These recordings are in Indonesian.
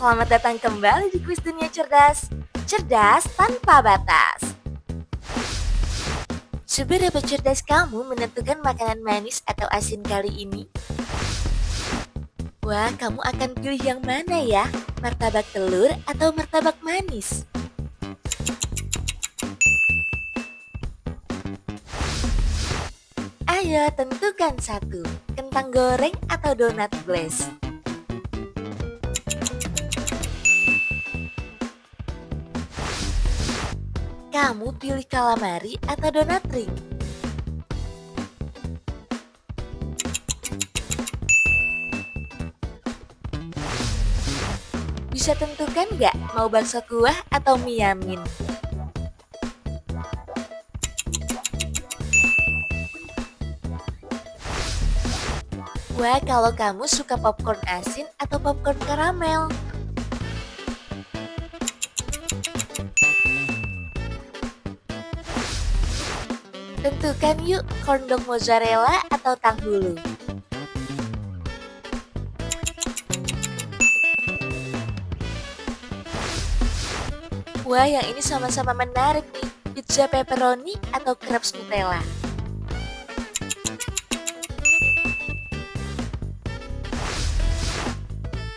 Selamat datang kembali di Kuis Dunia Cerdas. Cerdas tanpa batas. Seberapa cerdas kamu menentukan makanan manis atau asin kali ini? Wah, kamu akan pilih yang mana ya? Martabak telur atau martabak manis? Ayo tentukan satu, kentang goreng atau donat glaze? Kamu pilih calamari atau donat ring? Bisa tentukan nggak mau bakso kuah atau mie yamin? Wah, kalau kamu suka popcorn asin atau popcorn karamel? Tentukan yuk, corn dog mozzarella atau tanghulu. Wah, yang ini sama-sama menarik nih. Pizza pepperoni atau crepes Nutella?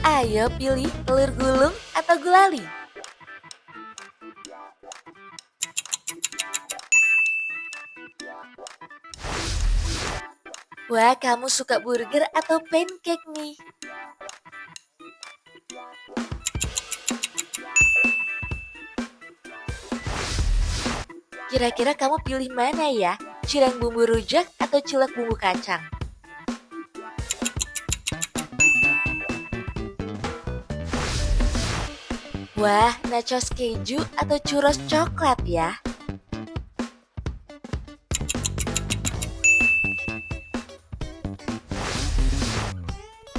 Ayo pilih telur gulung atau gulali. Wah, kamu suka burger atau pancake nih? Kira-kira kamu pilih mana ya? Cireng bumbu rujak atau cilok bumbu kacang? Wah, nachos keju atau churros coklat ya?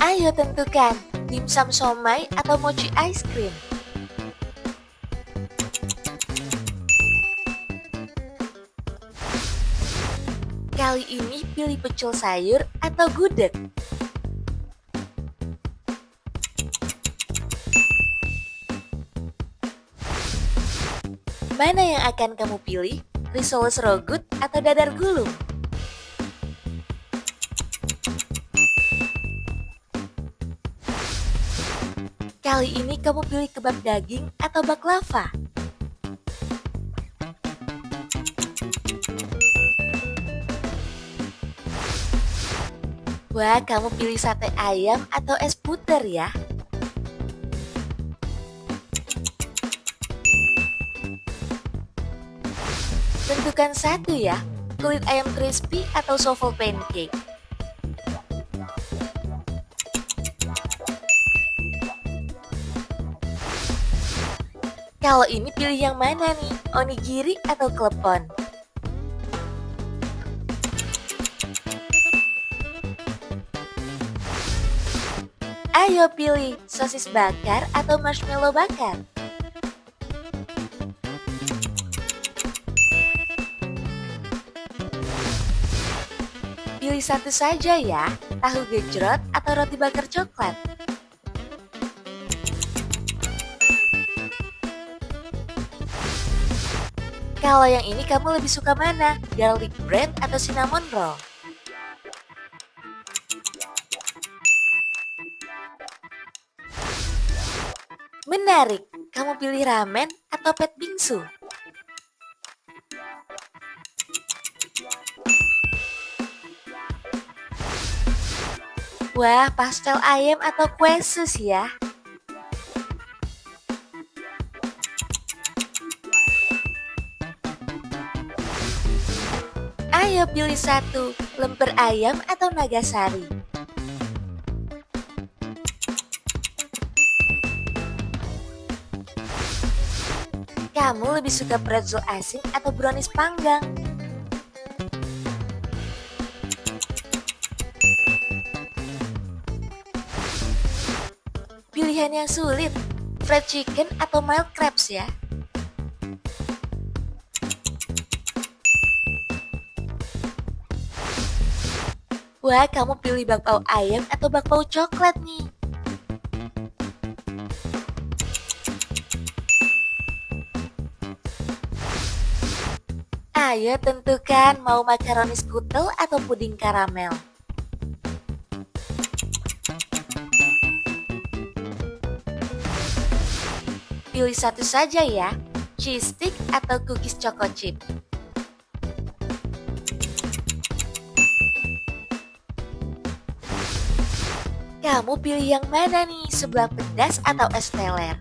Ayo tentukan, dimsum somai atau mochi ice cream? Kali ini pilih pecel sayur atau gudeg? Mana yang akan kamu pilih? Risol serogut atau dadar gulung? Kali ini kamu pilih kebab daging atau baklava? Wah, kamu pilih sate ayam atau es puter ya? Tentukan satu ya, kulit ayam crispy atau souffle pancake? Kalau ini pilih yang mana nih, onigiri atau klepon? Ayo pilih sosis bakar atau marshmallow bakar? Pilih satu saja ya, tahu gejrot atau roti bakar coklat? Kalau yang ini kamu lebih suka mana? Garlic bread atau cinnamon roll? Menarik, kamu pilih ramen atau pet bingsu? Wah, pastel ayam atau kue sus ya? Ayo pilih satu, lemper ayam atau nagasari? Kamu lebih suka pretzel asin atau brownies panggang? Pilihan yang sulit, fried chicken atau mild crabs ya? Wah, kamu pilih bakpao ayam atau bakpao coklat nih? Ayo tentukan mau makaroni skutel atau puding karamel. Pilih satu saja ya, cheese stick atau cookies choco chip. Kamu pilih yang mana nih, seblak pedas atau es teler?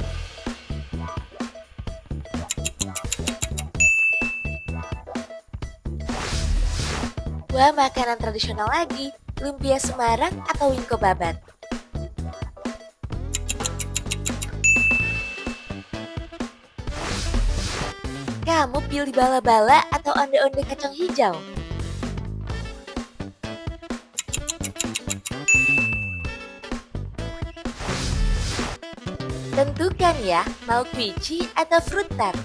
Wah, makanan tradisional lagi, lumpia Semarang atau wingko babat. Kamu pilih bala-bala atau onde-onde kacang hijau? Tentukan ya, mau quiche atau fruit tart.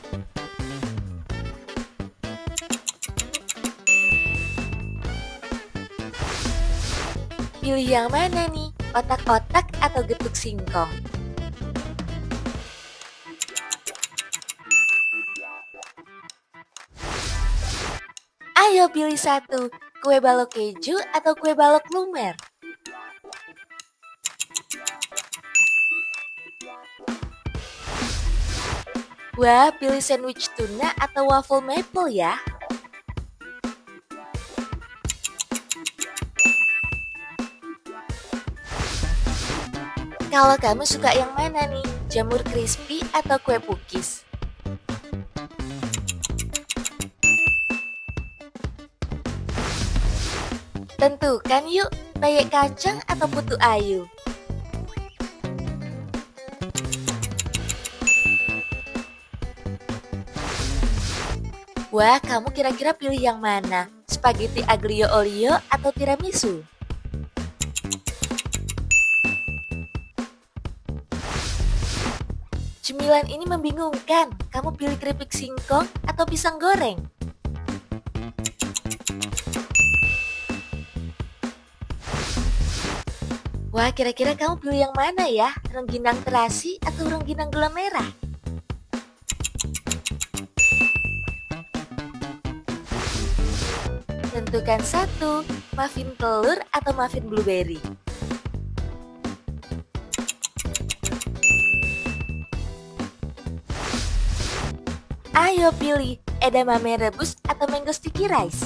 Pilih yang mana nih, otak-otak atau getuk singkong? Ayo pilih satu, kue balok keju atau kue balok lumer. Wah, pilih sandwich tuna atau waffle maple ya. Kalau kamu suka yang mana nih, jamur crispy atau kue pukis? Tentukan yuk, peyek kacang atau putu ayu. Wah, kamu kira-kira pilih yang mana? Spaghetti aglio olio atau tiramisu? Cemilan ini membingungkan. Kamu pilih keripik singkong atau pisang goreng? Wah, kira-kira kamu pilih yang mana ya? Rengginang terasi atau rengginang gula merah? Tentukan satu, muffin telur atau muffin blueberry. Ayo pilih edamame rebus atau mango sticky rice.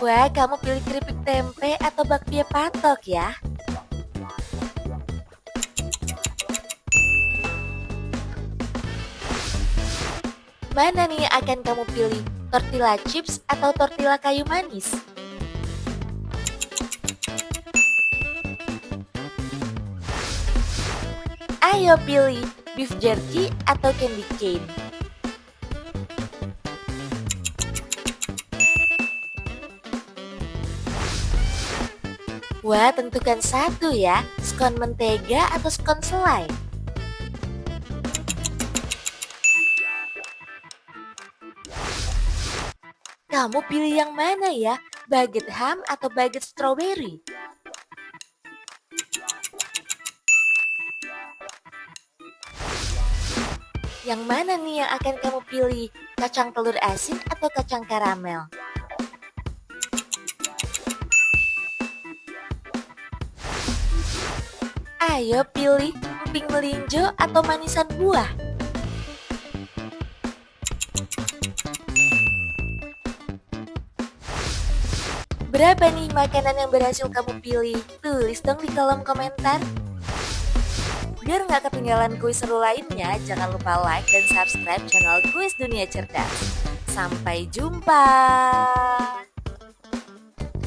Wah, kamu pilih keripik tempe atau bakpia patok ya. Mana nih yang akan kamu pilih? Tortilla chips atau tortilla kayu manis? Ayo pilih beef jerky atau candy cane. Wah, tentukan satu ya, skon mentega atau skon selai. Kamu pilih yang mana ya, baget ham atau baget strawberry? Yang mana nih yang akan kamu pilih, kacang telur asin atau kacang karamel? Ayo pilih emping melinjo atau manisan buah. Berapa nih makanan yang berhasil kamu pilih? Tulis dong di kolom komentar. Biar nggak ketinggalan kuis seru lainnya, jangan lupa like dan subscribe channel Kuis Dunia Cerdas. Sampai jumpa!